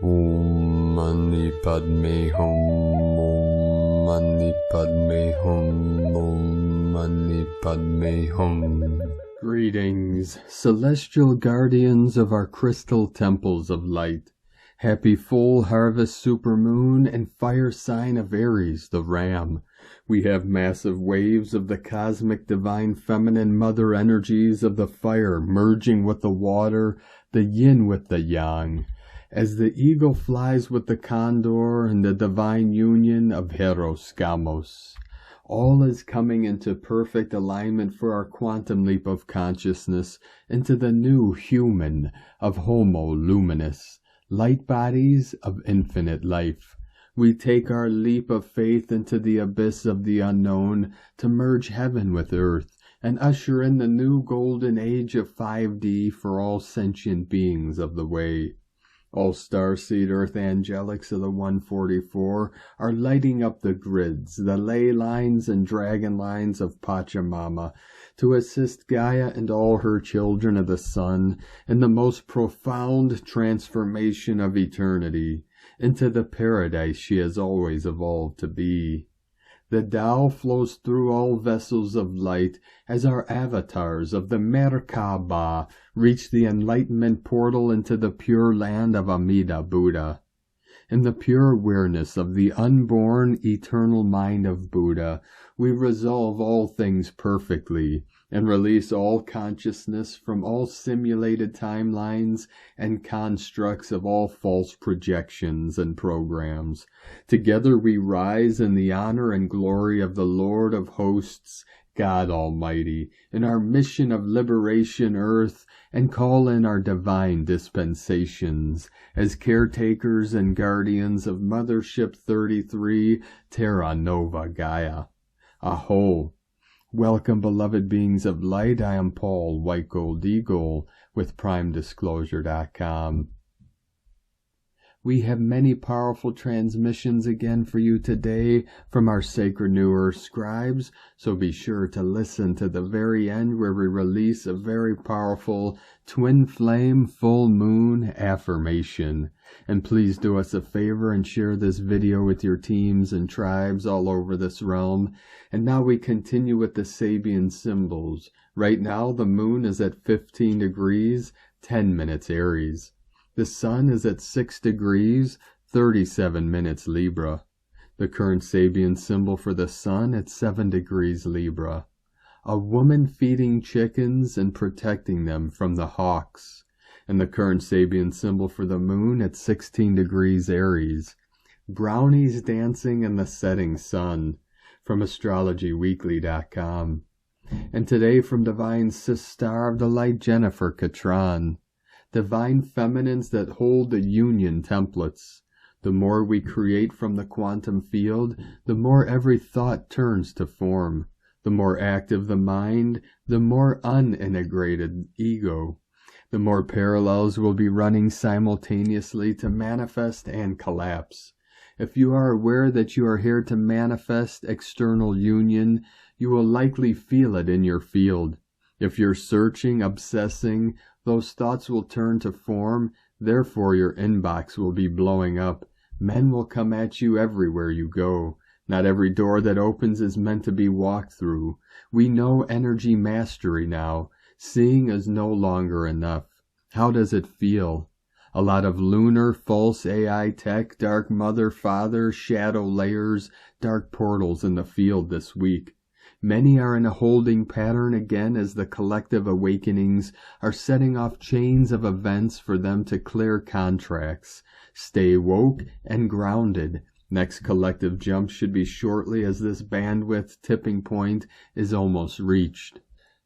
Om Mani Padme Hum, Om Mani Padme Hum, Om Mani Padme Hum. Greetings, celestial guardians of our crystal temples of light. Happy full harvest supermoon and fire sign of Aries, the ram. We have massive waves of the cosmic divine feminine mother energies of the fire merging with the water, the yin with the yang. As the eagle flies with the condor and the divine union of Heros Gamos. All is coming into perfect alignment for our quantum leap of consciousness into the new human of Homo Luminous, light bodies of infinite life. We take our leap of faith into the abyss of the unknown to merge heaven with earth and usher in the new golden age of 5D for all sentient beings of the way. All starseed earth angelics of the 144 are lighting up the grids, the ley lines and dragon lines of Pachamama to assist Gaia and all her children of the sun in the most profound transformation of eternity into the paradise she has always evolved to be. The Tao flows through all vessels of light as our avatars of the Merkaba reach the enlightenment portal into the pure land of Amida Buddha. In the pure awareness of the unborn eternal mind of Buddha, we resolve all things perfectly and release all consciousness from all simulated timelines and constructs of all false projections and programs. Together we rise in the honor and glory of the Lord of hosts, God Almighty, in our mission of liberation earth, and call in our divine dispensations as caretakers and guardians of Mothership 33, Terra Nova Gaia. Aho! Welcome, beloved beings of light. I am Paul, White Gold Eagle, with PrimeDisclosure.com. We have many powerful transmissions again for you today from our sacred New Earth scribes, so be sure to listen to the very end where we release a very powerful twin flame full moon affirmation. And please do us a favor and share this video with your teams and tribes all over this realm. And now we continue with the Sabian symbols. Right now the moon is at 15 degrees, 10 minutes Aries. The sun is at 6 degrees, 37 minutes Libra. The current Sabian symbol for the sun at 7 degrees Libra. A woman feeding chickens and protecting them from the hawks. And the current Sabian symbol for the moon at 16 degrees Aries. Brownies dancing in the setting sun. From astrologyweekly.com. And today from Divine Sister of the Light, Jennifer Catron. Divine feminines that hold the union templates. The more we create from the quantum field, the more every thought turns to form. The more active the mind, the more unintegrated ego. The more parallels will be running simultaneously to manifest and collapse. If you are aware that you are here to manifest external union, you will likely feel it in your field. If you're searching, obsessing, those thoughts will turn to form, therefore your inbox will be blowing up. Men will come at you everywhere you go. Not every door that opens is meant to be walked through. We know energy mastery now. Seeing is no longer enough. How does it feel? A lot of lunar, false AI tech, dark mother, father, shadow layers, dark portals in the field this week. Many are in a holding pattern again as the collective awakenings are setting off chains of events for them to clear contracts. Stay woke and grounded. Next collective jump should be shortly as this bandwidth tipping point is almost reached.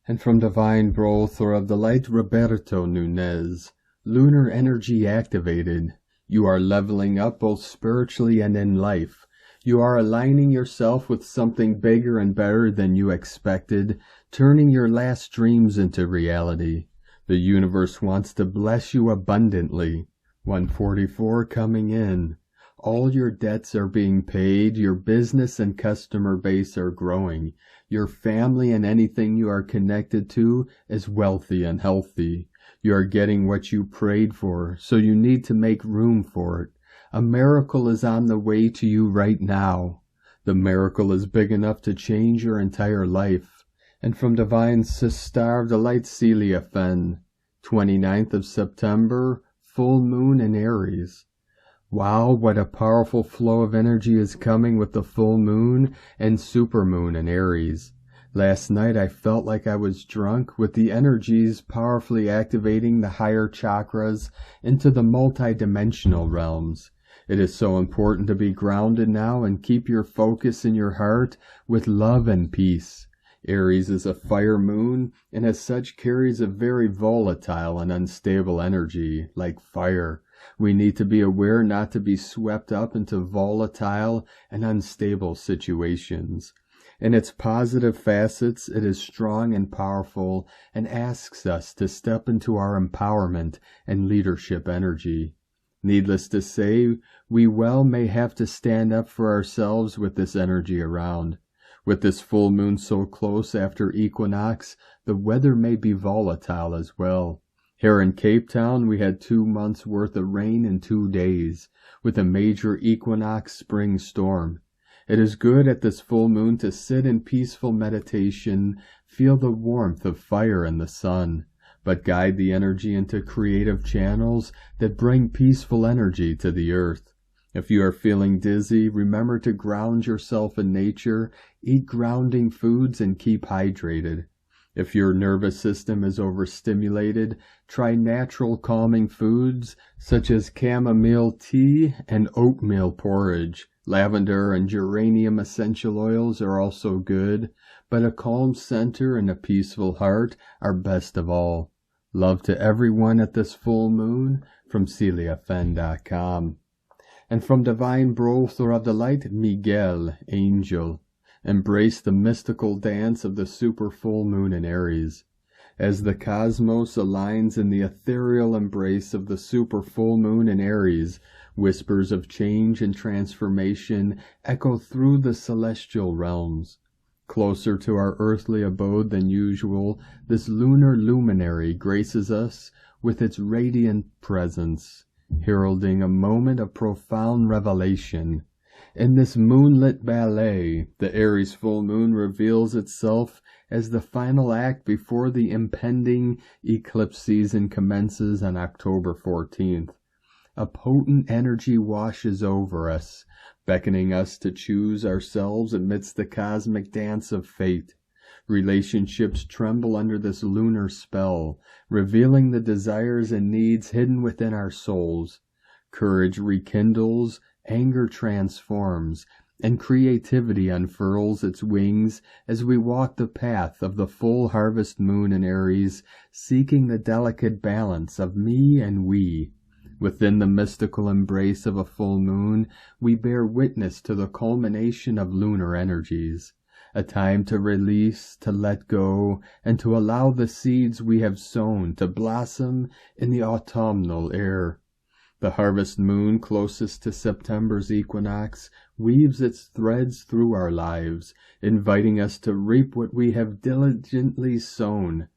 And from Divine Brother of the Light, Roberto Nunez. Lunar energy activated. You are leveling up both spiritually and in life. You are aligning yourself with something bigger and better than you expected, turning your last dreams into reality. The universe wants to bless you abundantly. 144 coming in. All your debts are being paid, your business and customer base are growing. Your family and anything you are connected to is wealthy and healthy. You are getting what you prayed for, so you need to make room for it. A miracle is on the way to you right now. The miracle is big enough to change your entire life. And from Divine Sister of the Light Celia Fen, 29th of September, full moon in Aries. Wow, what a powerful flow of energy is coming with the full moon and supermoon in Aries. Last night I felt like I was drunk with the energies powerfully activating the higher chakras into the multidimensional realms. It is so important to be grounded now and keep your focus in your heart with love and peace. Aries is a fire moon and as such carries a very volatile and unstable energy, like fire. We need to be aware not to be swept up into volatile and unstable situations. In its positive facets, it is strong and powerful and asks us to step into our empowerment and leadership energy. Needless to say, we well may have to stand up for ourselves with this energy around. With this full moon so close after equinox, the weather may be volatile as well. Here in Cape Town, we had 2 months' worth of rain in 2 days, with a major equinox spring storm. It is good at this full moon to sit in peaceful meditation, feel the warmth of fire and the sun, but guide the energy into creative channels that bring peaceful energy to the earth. If you are feeling dizzy, remember to ground yourself in nature, eat grounding foods, and keep hydrated. If your nervous system is overstimulated, try natural calming foods such as chamomile tea and oatmeal porridge. Lavender and geranium essential oils are also good, but a calm center and a peaceful heart are best of all. Love to everyone at this full moon from CeliaFen.com. And from Divine Brother of the Light, Miguel, Angel. Embrace the mystical dance of the super full moon in Aries. As the cosmos aligns in the ethereal embrace of the super full moon in Aries, whispers of change and transformation echo through the celestial realms. Closer to our earthly abode than usual, this lunar luminary graces us with its radiant presence, heralding a moment of profound revelation. In this moonlit ballet, the Aries full moon reveals itself as the final act before the impending eclipse season commences on October 14th. A potent energy washes over us, beckoning us to choose ourselves amidst the cosmic dance of fate. Relationships tremble under this lunar spell, revealing the desires and needs hidden within our souls. Courage rekindles, anger transforms, and creativity unfurls its wings as we walk the path of the full harvest moon in Aries, seeking the delicate balance of me and we. Within the mystical embrace of a full moon, we bear witness to the culmination of lunar energies, a time to release, to let go, and to allow the seeds we have sown to blossom in the autumnal air. The harvest moon, closest to September's equinox, weaves its threads through our lives, inviting us to reap what we have diligently sown.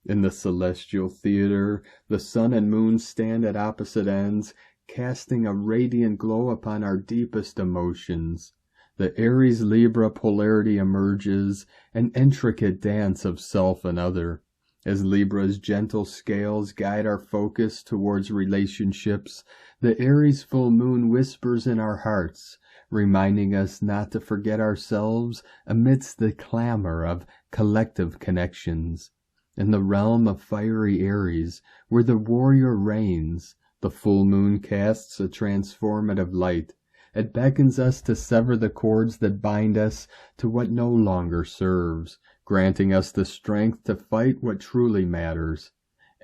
In the celestial theater, the sun and moon stand at opposite ends, casting a radiant glow upon our deepest emotions. The Aries-Libra polarity emerges, an intricate dance of self and other. As Libra's gentle scales guide our focus towards relationships, the Aries full moon whispers in our hearts, reminding us not to forget ourselves amidst the clamor of collective connections. In the realm of fiery Aries, where the warrior reigns, the full moon casts a transformative light. It beckons us to sever the cords that bind us to what no longer serves, granting us the strength to fight what truly matters.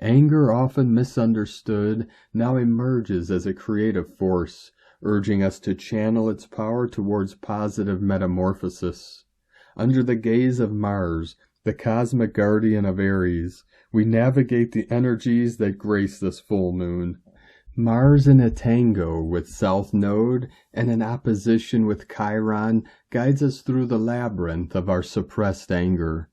Anger, often misunderstood, now emerges as a creative force, urging us to channel its power towards positive metamorphosis. Under the gaze of Mars, the cosmic guardian of Aries, we navigate the energies that grace this full moon. Mars in a tango with South Node and in opposition with Chiron guides us through the labyrinth of our suppressed anger.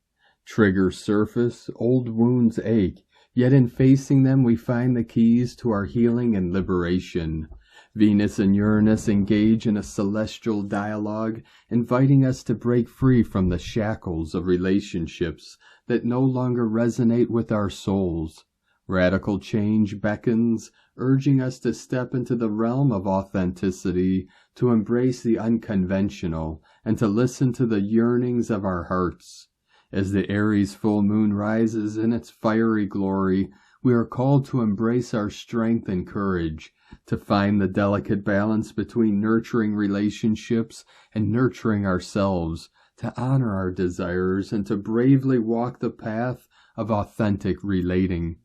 Triggers surface, old wounds ache, Yet in facing them we find the keys to our healing and liberation. Venus and Uranus engage in a celestial dialogue, inviting us to break free from the shackles of relationships that no longer resonate with our souls. Radical change beckons, urging us to step into the realm of authenticity, to embrace the unconventional, and to listen to the yearnings of our hearts. As the Aries full moon rises in its fiery glory, we are called to embrace our strength and courage, to find the delicate balance between nurturing relationships and nurturing ourselves, to honor our desires, and to bravely walk the path of authentic relating.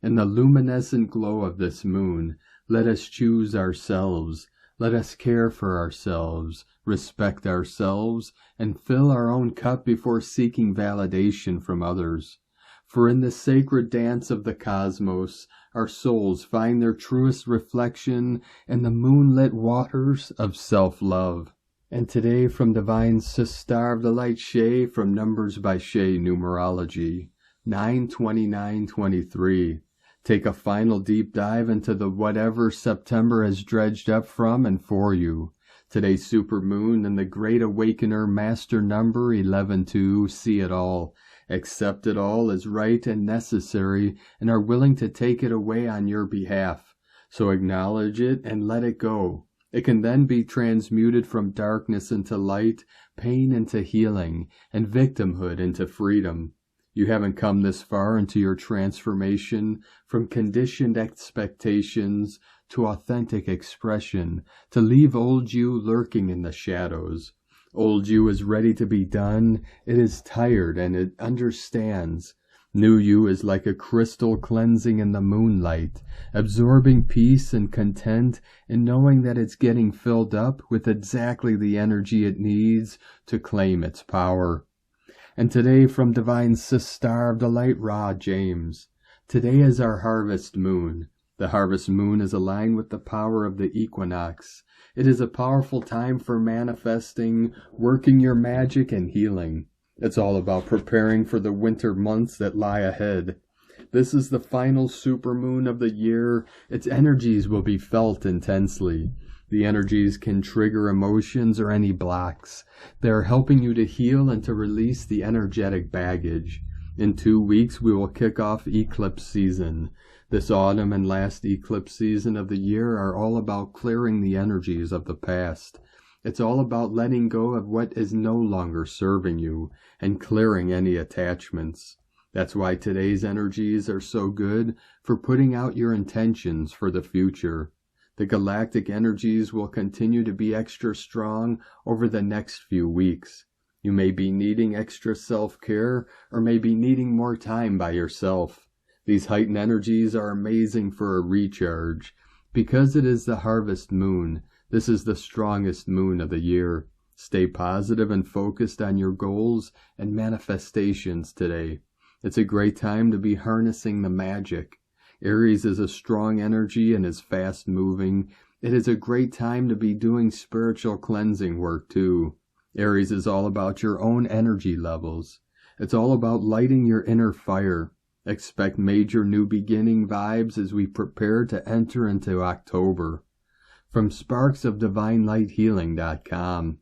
In the luminescent glow of this moon, let us choose ourselves. Let us care for ourselves, respect ourselves, and fill our own cup before seeking validation from others. For in the sacred dance of the cosmos, our souls find their truest reflection in the moonlit waters of self-love. And today from Divine Star of the Light Shay, from Numbers by Shay Numerology, 9/29/23. Take a final deep dive into the whatever September has dredged up from and for you. Today's supermoon and the Great Awakener master number 11-2 see it all, accept it all as right and necessary, and are willing to take it away on your behalf. So acknowledge it and let it go. It can then be transmuted from darkness into light, pain into healing, and victimhood into freedom. You haven't come this far into your transformation from conditioned expectations to authentic expression, to leave old you lurking in the shadows. Old you is ready to be done. It is tired and it understands. New you is like a crystal cleansing in the moonlight, absorbing peace and content and knowing that it's getting filled up with exactly the energy it needs to claim its power. And today from Divine Star of the Light, Ra James. Today is our harvest moon. The harvest moon is aligned with the power of the equinox. It is a powerful time for manifesting, working your magic, and healing. It's all about preparing for the winter months that lie ahead. This is the final supermoon of the year. Its energies will be felt intensely. The energies can trigger emotions or any blocks. They are helping you to heal and to release the energetic baggage. In 2 weeks, we will kick off eclipse season. This autumn and last eclipse season of the year are all about clearing the energies of the past. It's all about letting go of what is no longer serving you and clearing any attachments. That's why today's energies are so good for putting out your intentions for the future. The galactic energies will continue to be extra strong over the next few weeks. You may be needing extra self-care or may be needing more time by yourself. These heightened energies are amazing for a recharge. Because it is the harvest moon, this is the strongest moon of the year. Stay positive and focused on your goals and manifestations today. It's a great time to be harnessing the magic. Aries is a strong energy and is fast moving. It is a great time to be doing spiritual cleansing work too. Aries is all about your own energy levels. It's all about lighting your inner fire. Expect major new beginning vibes as we prepare to enter into October. From sparksofdivinelighealing.com.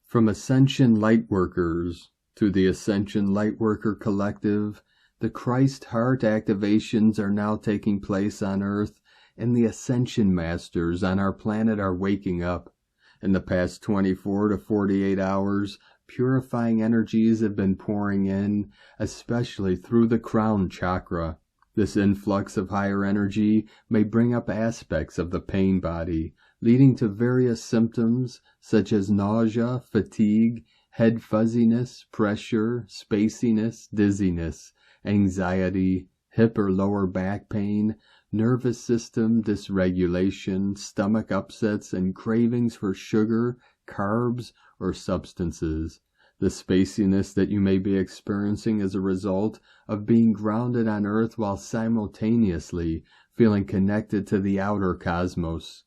From Ascension Lightworkers to the Ascension Lightworker Collective, the Christ Heart activations are now taking place on Earth, and the Ascension Masters on our planet are waking up. In the past 24 to 48 hours, purifying energies have been pouring in, especially through the crown chakra. This influx of higher energy may bring up aspects of the pain body, leading to various symptoms such as nausea, fatigue, head fuzziness, pressure, spaciness, dizziness, anxiety, hip or lower back pain, nervous system dysregulation, stomach upsets, and cravings for sugar, carbs, or substances. The spaciness that you may be experiencing is a result of being grounded on Earth while simultaneously feeling connected to the outer cosmos.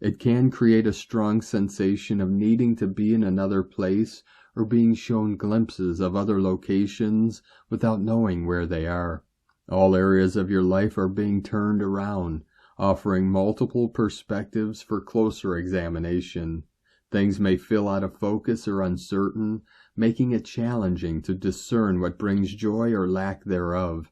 It can create a strong sensation of needing to be in another place or being shown glimpses of other locations without knowing where they are. All areas of your life are being turned around, offering multiple perspectives for closer examination. Things may feel out of focus or uncertain, making it challenging to discern what brings joy or lack thereof.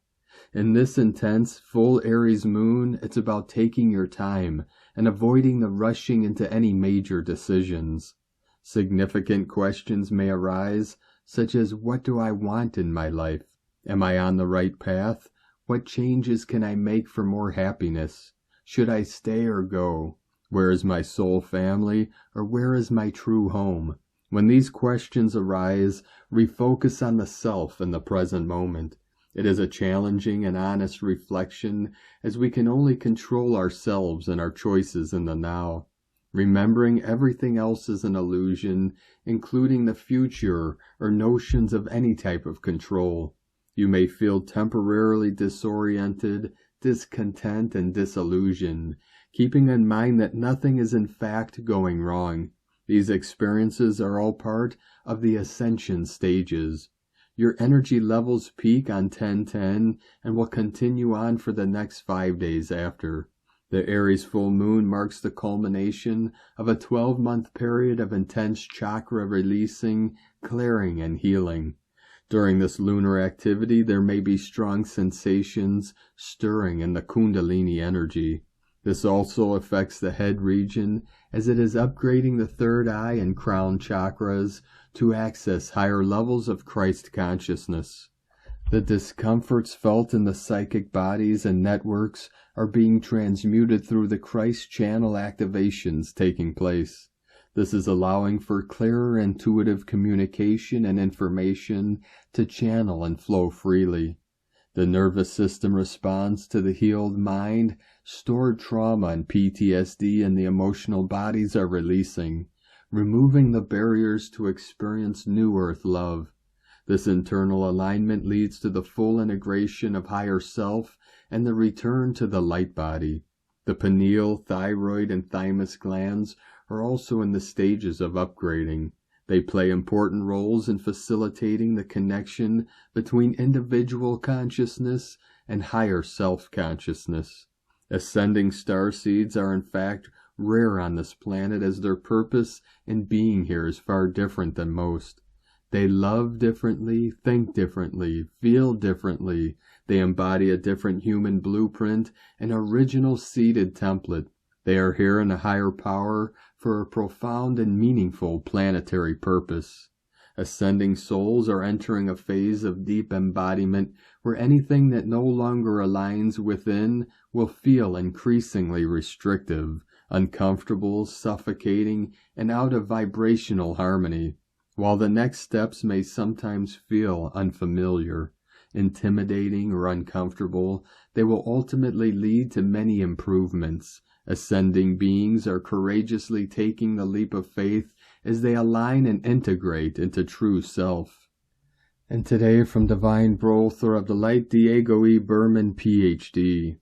In this intense, full Aries moon, it's about taking your time and avoiding the rushing into any major decisions. Significant questions may arise, such as, what do I want in my life? Am I on the right path? What changes can I make for more happiness? Should I stay or go? Where is my soul family, or where is my true home? When these questions arise, refocus on the self in the present moment. It is a challenging and honest reflection, as we can only control ourselves and our choices in the now. Remembering everything else is an illusion, including the future or notions of any type of control. You may feel temporarily disoriented, discontent, and disillusioned, keeping in mind that nothing is in fact going wrong. These experiences are all part of the ascension stages. Your energy levels peak on 10/10 and will continue on for the next 5 days after. The Aries full moon marks the culmination of a 12-month period of intense chakra releasing, clearing, and healing. During this lunar activity, there may be strong sensations stirring in the Kundalini energy. This also affects the head region, as it is upgrading the third eye and crown chakras to access higher levels of Christ consciousness. The discomforts felt in the psychic bodies and networks are being transmuted through the Christ channel activations taking place. This is allowing for clearer intuitive communication and information to channel and flow freely. The nervous system responds to the healed mind. Stored trauma and PTSD in the emotional bodies are releasing, removing the barriers to experience new earth love. This internal alignment leads to the full integration of higher self and the return to the light body. The pineal, thyroid, and thymus glands are also in the stages of upgrading. They play important roles in facilitating the connection between individual consciousness and higher self-consciousness. Ascending starseeds are in fact rare on this planet, as their purpose in being here is far different than most. They love differently, think differently, feel differently. They embody a different human blueprint, an original seeded template. They are here in a higher power for a profound and meaningful planetary purpose. Ascending souls are entering a phase of deep embodiment where anything that no longer aligns within will feel increasingly restrictive, uncomfortable, suffocating, and out of vibrational harmony. While the next steps may sometimes feel unfamiliar, intimidating, or uncomfortable, they will ultimately lead to many improvements. Ascending beings are courageously taking the leap of faith as they align and integrate into true self. And today, from Divine Brother of the Light, Diego E. Berman, Ph.D.,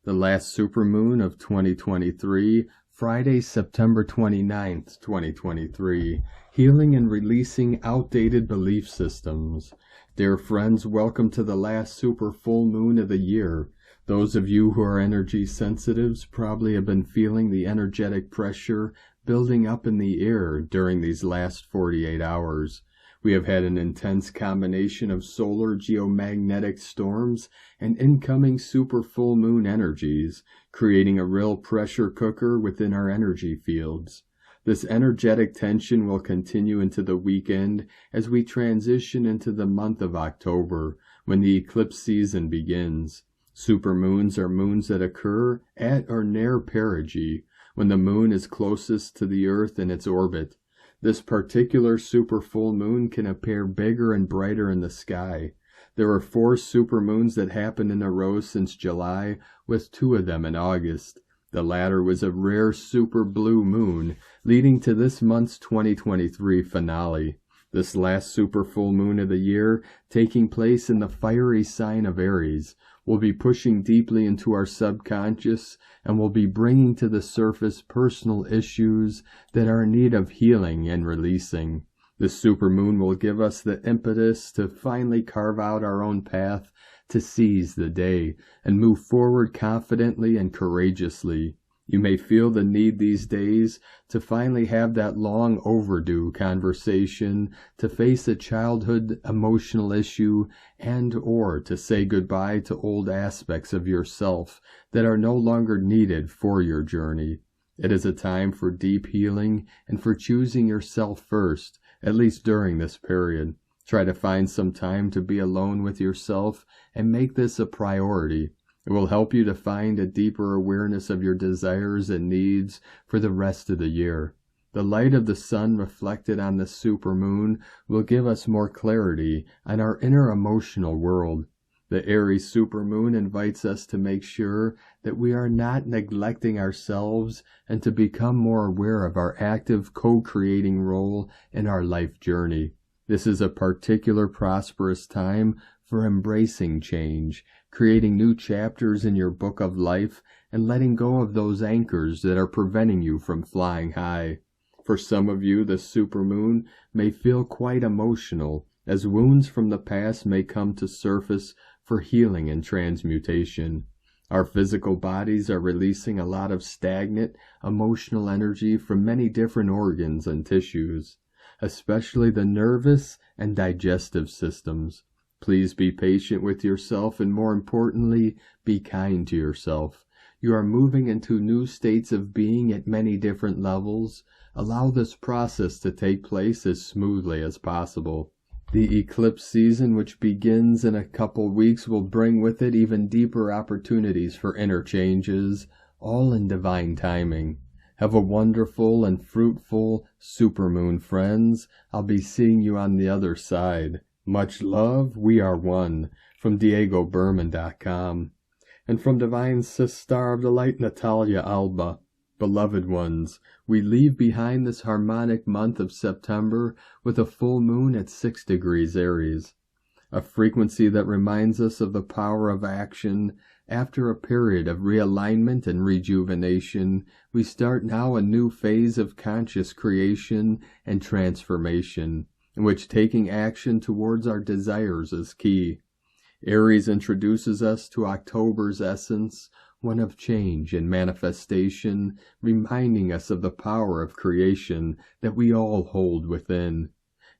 the last supermoon of 2023, Friday, September 29th, 2023, healing and releasing outdated belief systems. Dear friends, welcome to the last super full moon of the year. Those of you who are energy sensitives probably have been feeling the energetic pressure building up in the air during these last 48 hours. We have had an intense combination of solar geomagnetic storms and incoming super full moon energies, creating a real pressure cooker within our energy fields. This energetic tension will continue into the weekend as we transition into the month of October, when the eclipse season begins. Supermoons are moons that occur at or near perigee, when the moon is closest to the Earth in its orbit. This particular super full moon can appear bigger and brighter in the sky. There are 4 supermoons that happened in a row since July, with 2 of them in August. The latter was a rare super blue moon, leading to this month's 2023 finale. This last super full moon of the year, taking place in the fiery sign of Aries, will be pushing deeply into our subconscious and will be bringing to the surface personal issues that are in need of healing and releasing. This supermoon will give us the impetus to finally carve out our own path to seize the day and move forward confidently and courageously. You may feel the need these days to finally have that long overdue conversation, to face a childhood emotional issue, and or to say goodbye to old aspects of yourself that are no longer needed for your journey. It is a time for deep healing and for choosing yourself first, at least during this period. Try to find some time to be alone with yourself and make this a priority. It will help you to find a deeper awareness of your desires and needs for the rest of the year. The light of the sun reflected on the supermoon will give us more clarity on our inner emotional world. The Aries supermoon invites us to make sure that we are not neglecting ourselves and to become more aware of our active co-creating role in our life journey. This is a particular prosperous time for embracing change, creating new chapters in your book of life, and letting go of those anchors that are preventing you from flying high. For some of you, the supermoon may feel quite emotional, as wounds from the past may come to surface for healing and transmutation. Our physical bodies are releasing a lot of stagnant, emotional energy from many different organs and tissues, especially the nervous and digestive systems. Please be patient with yourself and, more importantly, be kind to yourself. You are moving into new states of being at many different levels. Allow this process to take place as smoothly as possible. The eclipse season, which begins in a couple weeks, will bring with it even deeper opportunities for interchanges, all in divine timing. Have a wonderful and fruitful supermoon, friends. I'll be seeing you on the other side. Much love, we are one. From DiegoBerman.com. And from Divine Sis Star of the Light, Natalia Alba. Beloved ones, we leave behind this harmonic month of September with a full moon at 6 degrees Aries, a frequency that reminds us of the power of action. After a period of realignment and rejuvenation, we start now a new phase of conscious creation and transformation, in which taking action towards our desires is key. Aries introduces us to October's essence, one of change and manifestation, reminding us of the power of creation that we all hold within,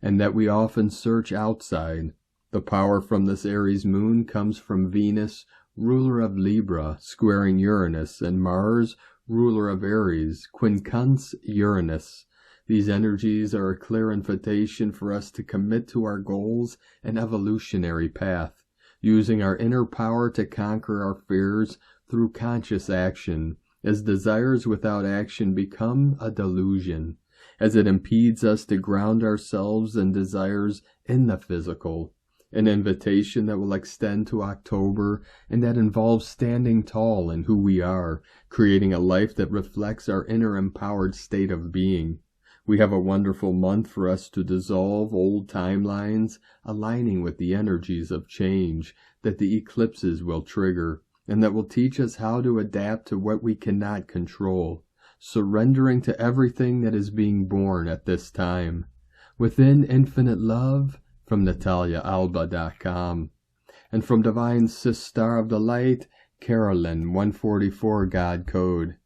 and that we often search outside. The power from this Aries moon comes from Venus, ruler of Libra, squaring Uranus, and Mars, ruler of Aries, quincunx Uranus. These energies are a clear invitation for us to commit to our goals and evolutionary path, using our inner power to conquer our fears through conscious action, as desires without action become a delusion, as it impedes us to ground ourselves and desires in the physical. An invitation that will extend to October and that involves standing tall in who we are, creating a life that reflects our inner empowered state of being. We have a wonderful month for us to dissolve old timelines, aligning with the energies of change that the eclipses will trigger, and that will teach us how to adapt to what we cannot control, surrendering to everything that is being born at this time. Within infinite love, from NataliaAlba.com. And from Divine Sis Star of the Light, Carolyn 144 God Code.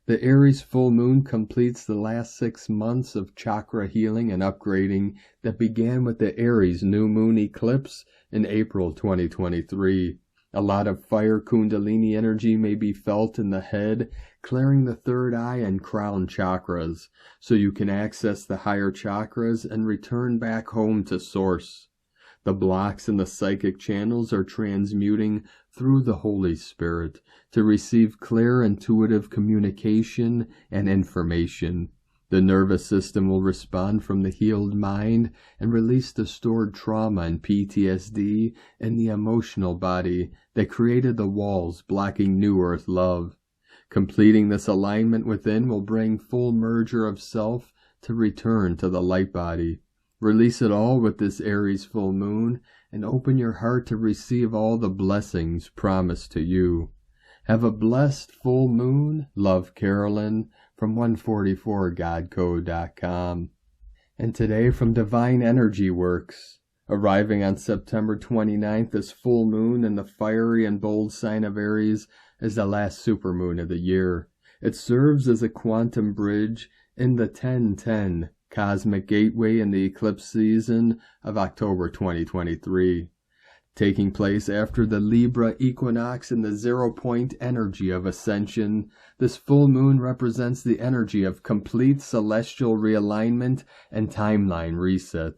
The Aries full moon completes the last 6 months of chakra healing and upgrading that began with the Aries new moon eclipse in April 2023. A lot of fire kundalini energy may be felt in the head, clearing the third eye and crown chakras, so you can access the higher chakras and return back home to source. The blocks in the psychic channels are transmuting through the Holy Spirit to receive clear intuitive communication and information. The nervous system will respond from the healed mind and release the stored trauma and PTSD in the emotional body that created the walls blocking New Earth love. Completing this alignment within will bring full merger of self to return to the light body. Release it all with this Aries full moon and open your heart to receive all the blessings promised to you. Have a blessed full moon. Love, Carolyn, from 144godcode.com. And today from Divine Energy Works, Arriving on September 29th, this full moon in the fiery and bold sign of Aries is the last supermoon of the year. It serves as a quantum bridge in the 10-10 cosmic gateway in the eclipse season of October 2023. Taking place after the Libra equinox in the 0-point energy of ascension, this full moon represents the energy of complete celestial realignment and timeline reset.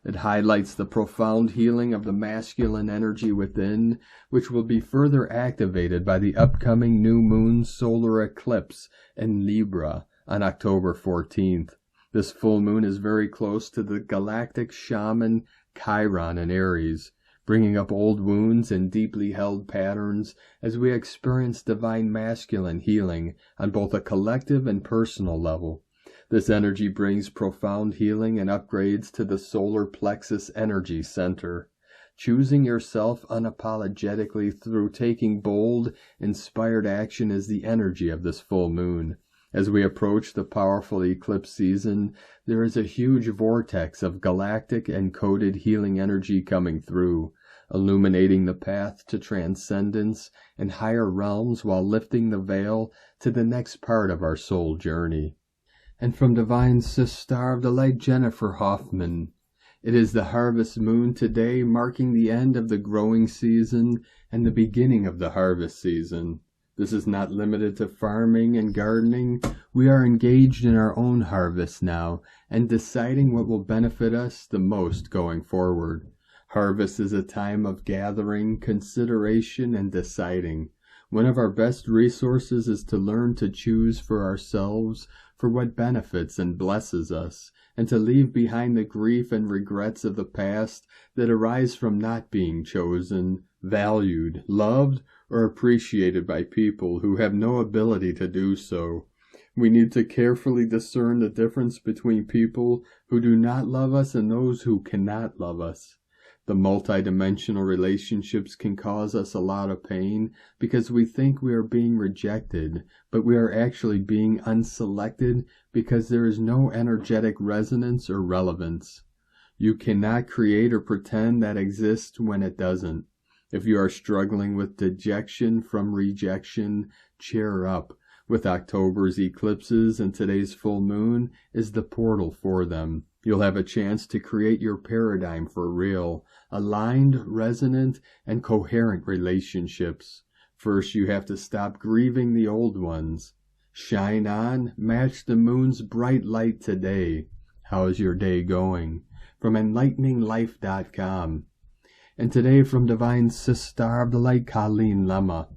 It highlights the profound healing of the masculine energy within, which will be further activated by the upcoming new moon solar eclipse in Libra on October 14th. This full moon is very close to the galactic shaman Chiron in Aries, bringing up old wounds and deeply held patterns as we experience divine masculine healing on both a collective and personal level. This energy brings profound healing and upgrades to the solar plexus energy center. Choosing yourself unapologetically through taking bold, inspired action is the energy of this full moon. As we approach the powerful eclipse season, there is a huge vortex of galactic encoded healing energy coming through, illuminating the path to transcendence and higher realms while lifting the veil to the next part of our soul journey. And from Divine Sis Star of the Light, Jennifer Hoffman, it is the harvest moon today, marking the end of the growing season and the beginning of the harvest season. This is not limited to farming and gardening. We are engaged in our own harvest now and deciding what will benefit us the most going forward. Harvest is a time of gathering, consideration, and deciding. One of our best resources is to learn to choose for ourselves for what benefits and blesses us, and to leave behind the grief and regrets of the past that arise from not being chosen, valued, loved, or appreciated by people who have no ability to do so. We need to carefully discern the difference between people who do not love us and those who cannot love us. The multidimensional relationships can cause us a lot of pain because we think we are being rejected, but we are actually being unselected because there is no energetic resonance or relevance. You cannot create or pretend that exists when it doesn't. If you are struggling with dejection from rejection, cheer up. With October's eclipses and today's full moon is the portal for them. You'll have a chance to create your paradigm for real, aligned, resonant, and coherent relationships. First, you have to stop grieving the old ones. Shine on, match the moon's bright light today. How's your day going? From enlighteninglife.com. And today from Divine Sis Star of the Light, Colleen Lemma.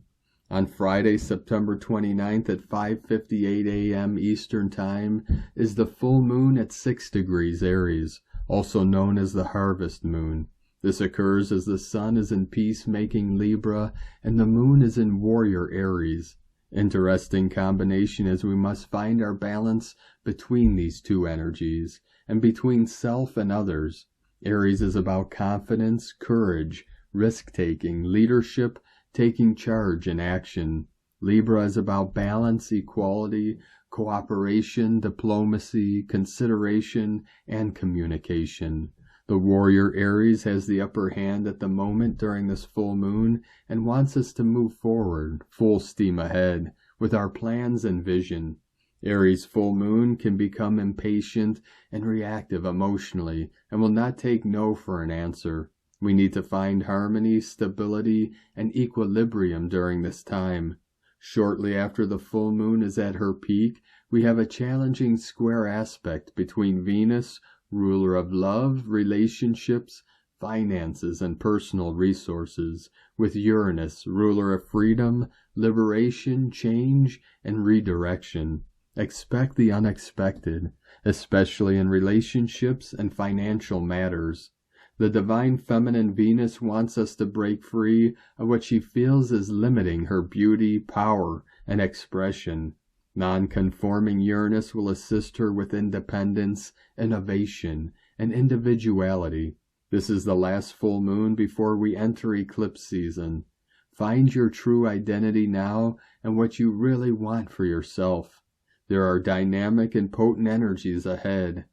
On Friday, September 29th at 5:58 a.m. Eastern Time is the full moon at 6 degrees Aries, also known as the harvest moon. This occurs as the sun is in peacemaking Libra and the moon is in warrior Aries. Interesting combination, as we must find our balance between these two energies and between self and others. Aries is about confidence, courage, risk-taking, leadership, taking charge and action. Libra is about balance, equality, cooperation, diplomacy, consideration, and communication. The warrior Aries has the upper hand at the moment during this full moon and wants us to move forward, full steam ahead, with our plans and vision. Aries full moon can become impatient and reactive emotionally and will not take no for an answer. We need to find harmony, stability, and equilibrium during this time. Shortly after the full moon is at her peak, we have a challenging square aspect between Venus, ruler of love, relationships, finances, and personal resources, with Uranus, ruler of freedom, liberation, change, and redirection. Expect the unexpected, especially in relationships and financial matters. The divine feminine Venus wants us to break free of what she feels is limiting her beauty, power, and expression. Non-conforming Uranus will assist her with independence, innovation, and individuality. This is the last full moon before we enter eclipse season. Find your true identity now and what you really want for yourself. There are dynamic and potent energies ahead.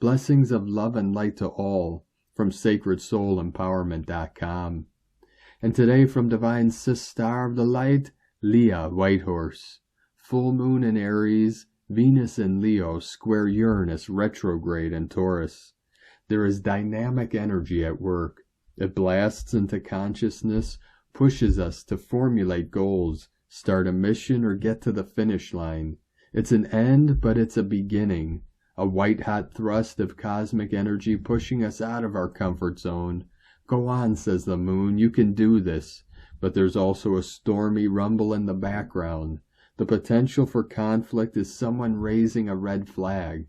Blessings of love and light to all. from sacredsoulempowerment.com. And today from Divine Sis Star of the Light, Lela Whitehorse. Full moon in Aries, Venus in Leo, square Uranus retrograde in Taurus. There is dynamic energy at work. It blasts into consciousness, pushes us to formulate goals, start a mission, or get to the finish line. It's an end, but it's a beginning. A white-hot thrust of cosmic energy pushing us out of our comfort zone. Go on, says the moon, you can do this. But there's also a stormy rumble in the background. The potential for conflict is someone raising a red flag.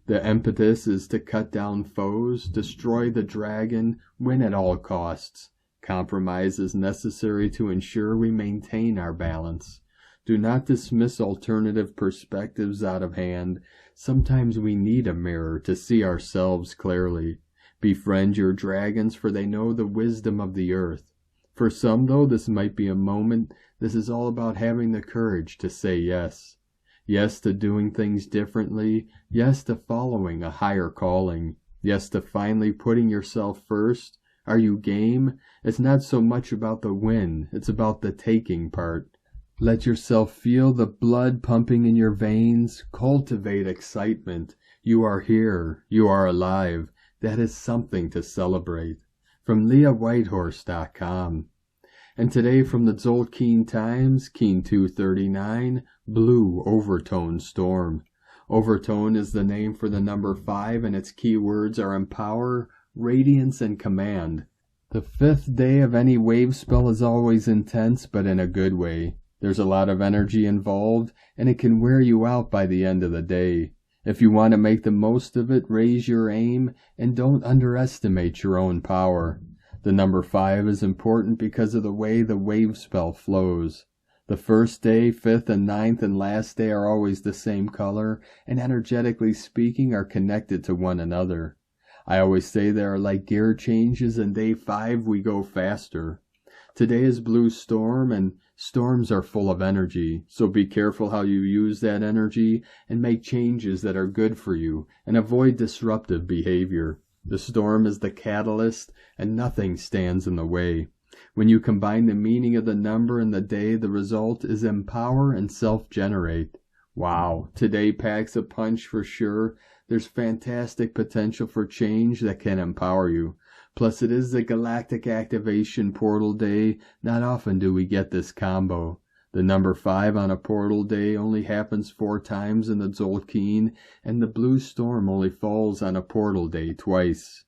The impetus is to cut down foes, destroy the dragon, win at all costs. Compromise is necessary to ensure we maintain our balance. Do not dismiss alternative perspectives out of hand. Sometimes we need a mirror to see ourselves clearly. Befriend your dragons, for they know the wisdom of the earth. For some, though, this might be a moment. This is all about having the courage to say yes. Yes to doing things differently. Yes to following a higher calling. Yes to finally putting yourself first. Are you game? It's not so much about the win. It's about the taking part. Let yourself feel the blood pumping in your veins. Cultivate excitement. You are here. You are alive. That is something to celebrate. From LeahWhitehorse.com. And today from the Tzolk'in Times, Keen 239, Blue Overtone Storm. Overtone is the name for the number 5, and its keywords are empower, radiance, and command. The 5th day of any wave spell is always intense, but in a good way. There's a lot of energy involved, and it can wear you out by the end of the day. If you want to make the most of it, raise your aim, and don't underestimate your own power. The number 5 is important because of the way the wave spell flows. The first day, 5th, and 9th, and last day are always the same color, and energetically speaking are connected to one another. I always say they are like gear changes, and day 5 we go faster. Today is Blue Storm, and storms are full of energy, so be careful how you use that energy and make changes that are good for you, and avoid disruptive behavior. The storm is the catalyst, and nothing stands in the way. When you combine the meaning of the number and the day, the result is empower and self-generate. Wow, today packs a punch for sure. There's fantastic potential for change that can empower you. Plus, it is the Galactic Activation Portal Day. Not often do we get this combo. The number 5 on a portal day only happens 4 times in the Tzolk'in, and the blue storm only falls on a portal day twice.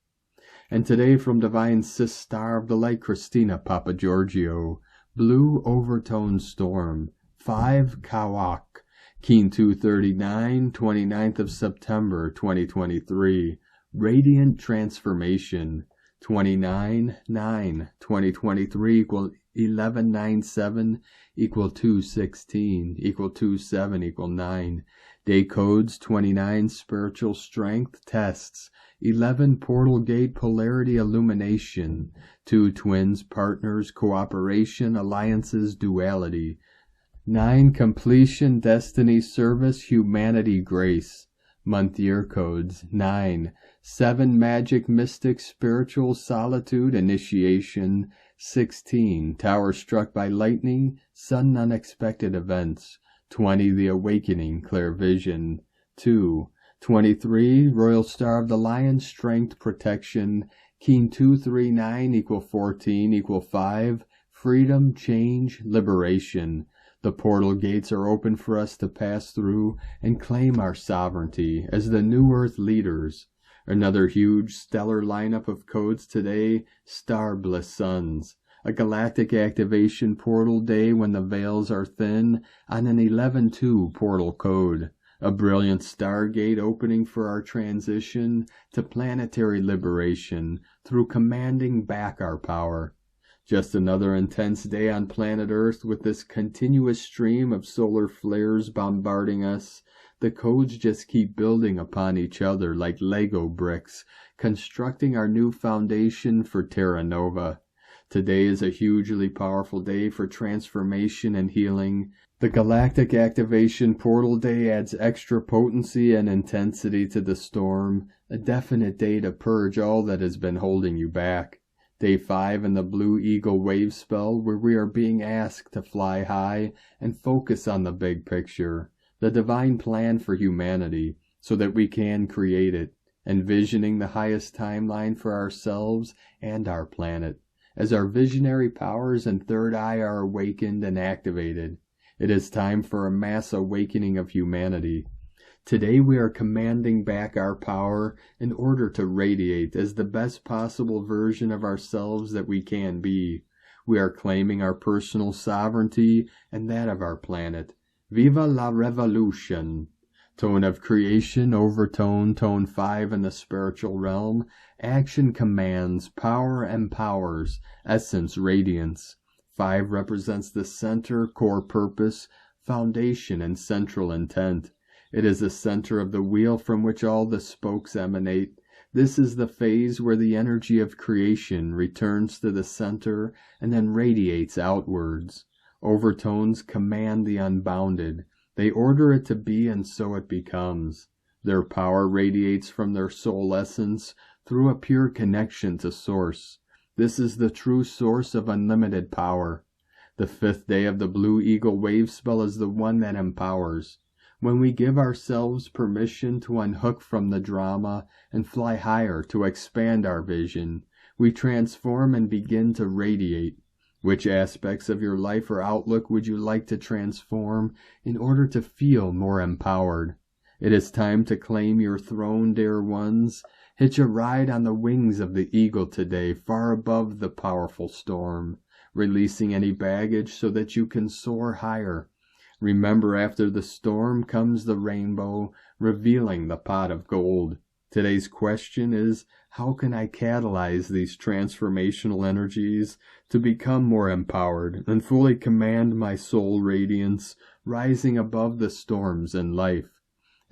And today from Divine Sis Star of the Light, Christina Papagiorgio, Blue Overtone Storm, 5 Kawak, Keen 239, 29th of September 2023, Radiant Transformation, 29-9-2023 equal 1197 equal 216 equal 27 equal 9. Day codes 29 spiritual strength tests, 11 portal gate polarity illumination, 2 twins partners cooperation alliances duality, 9 completion destiny service humanity grace. Month year codes 9, 7 magic mystic spiritual solitude initiation, 16 tower struck by lightning sudden unexpected events, 20 the awakening clear vision, 2, 23 royal star of the lion strength protection, Keen 239 equal 14 equal 5 freedom change liberation. The portal gates are open for us to pass through and claim our sovereignty as the New Earth leaders. Another huge stellar lineup of codes today, Star Bliss Suns. A galactic activation portal day when the veils are thin on an 11-2 portal code. A brilliant stargate opening for our transition to planetary liberation through commanding back our power. Just another intense day on planet Earth with this continuous stream of solar flares bombarding us. The codes just keep building upon each other like Lego bricks, constructing our new foundation for Terra Nova. Today is a hugely powerful day for transformation and healing. The Galactic Activation Portal Day adds extra potency and intensity to the storm, a definite day to purge all that has been holding you back. Day 5 in the Blue Eagle Wave Spell, where we are being asked to fly high and focus on the big picture, the divine plan for humanity, so that we can create it, envisioning the highest timeline for ourselves and our planet, as our visionary powers and third eye are awakened and activated. It is time for a mass awakening of humanity. Today we are commanding back our power in order to radiate as the best possible version of ourselves that we can be. We are claiming our personal sovereignty and that of our planet. Viva la revolution! Tone of creation, overtone, tone 5 in the spiritual realm. Action commands, power empowers, essence radiance. 5 represents the center, core purpose, foundation, and central intent. It is the center of the wheel from which all the spokes emanate. This is the phase where the energy of creation returns to the center and then radiates outwards. Overtones command the unbounded. They order it to be, and so it becomes. Their power radiates from their soul essence through a pure connection to Source. This is the true source of unlimited power. The 5th day of the Blue Eagle Wave Spell is the one that empowers. When we give ourselves permission to unhook from the drama and fly higher to expand our vision, we transform and begin to radiate. Which aspects of your life or outlook would you like to transform in order to feel more empowered? It is time to claim your throne, dear ones. Hitch a ride on the wings of the eagle today, far above the powerful storm, releasing any baggage so that you can soar higher. Remember, after the storm comes the rainbow, revealing the pot of gold. Today's question is, how can I catalyze these transformational energies to become more empowered and fully command my soul radiance, rising above the storms in life?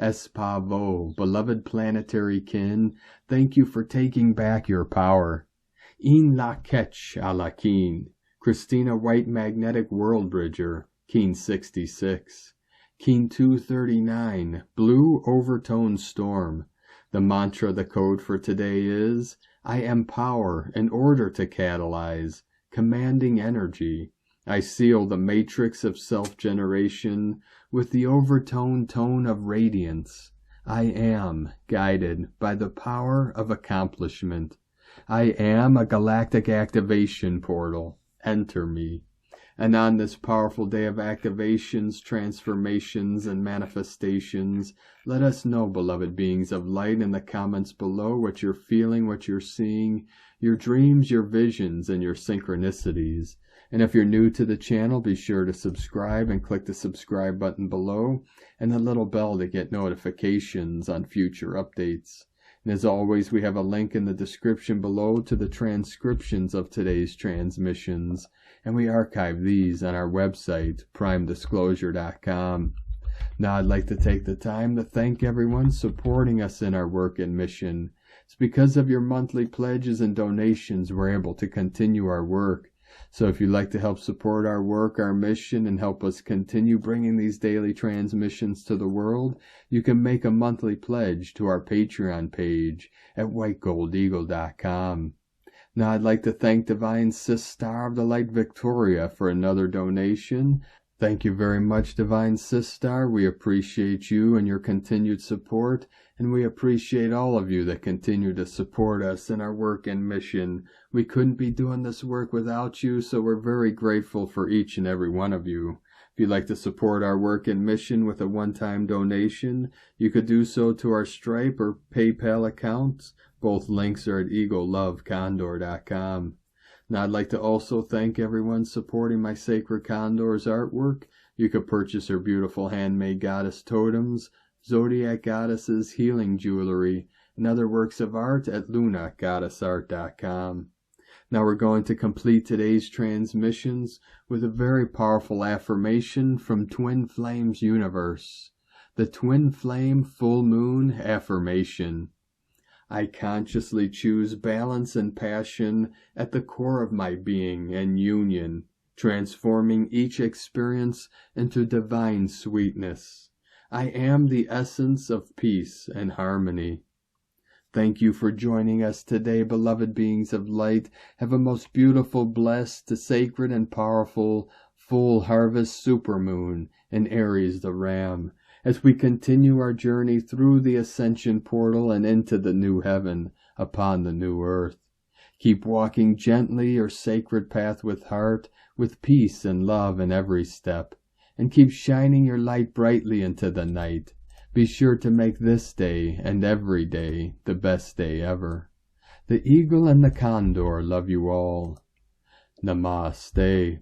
Espavo, beloved planetary kin, thank you for taking back your power. In la ketch a la keen, Christina White Magnetic World Bridger, Keen 66. Keen 239, Blue Overtone Storm. The mantra, the code for today is, I empower in order to catalyze, commanding energy. I seal the matrix of self-generation with the overtone tone of radiance. I am guided by the power of accomplishment. I am a galactic activation portal. Enter me. And on this powerful day of activations, transformations, and manifestations, let us know, beloved beings of light, in the comments below what you're feeling, what you're seeing, your dreams, your visions, and your synchronicities. And if you're new to the channel, be sure to subscribe and click the subscribe button below and the little bell to get notifications on future updates. And as always, we have a link in the description below to the transcriptions of today's transmissions, and we archive these on our website, primedisclosure.com. Now I'd like to take the time to thank everyone supporting us in our work and mission. It's because of your monthly pledges and donations we're able to continue our work. So if you'd like to help support our work, our mission, and help us continue bringing these daily transmissions to the world, you can make a monthly pledge to our Patreon page at whitegoldeagle.com. Now I'd like to thank Divine Sis Star of the Light Victoria for another donation. Thank you very much, Divine Sis Star. We appreciate you and your continued support, and we appreciate all of you that continue to support us in our work and mission. We couldn't be doing this work without you, so we're very grateful for each and every one of you. If you'd like to support our work and mission with a one-time donation, you could do so to our Stripe or PayPal accounts. Both links are at eaglelovecondor.com. Now I'd like to also thank everyone supporting my Sacred Condor's artwork. You could purchase her beautiful handmade goddess totems, zodiac goddesses, healing jewelry, and other works of art at lunagoddessart.com. Now we're going to complete today's transmissions with a very powerful affirmation from Twin Flames Universe. The Twin Flame Full Moon Affirmation. I consciously choose balance and passion at the core of my being and union, transforming each experience into divine sweetness. I am the essence of peace and harmony. Thank you for joining us today, beloved beings of light. Have a most beautiful, blessed, sacred, and powerful full harvest supermoon in Aries the Ram, as we continue our journey through the ascension portal and into the new heaven upon the new earth. Keep walking gently your sacred path with heart, with peace and love in every step, and keep shining your light brightly into the night. Be sure to make this day and every day the best day ever. The Eagle and the Condor love you all. Namaste.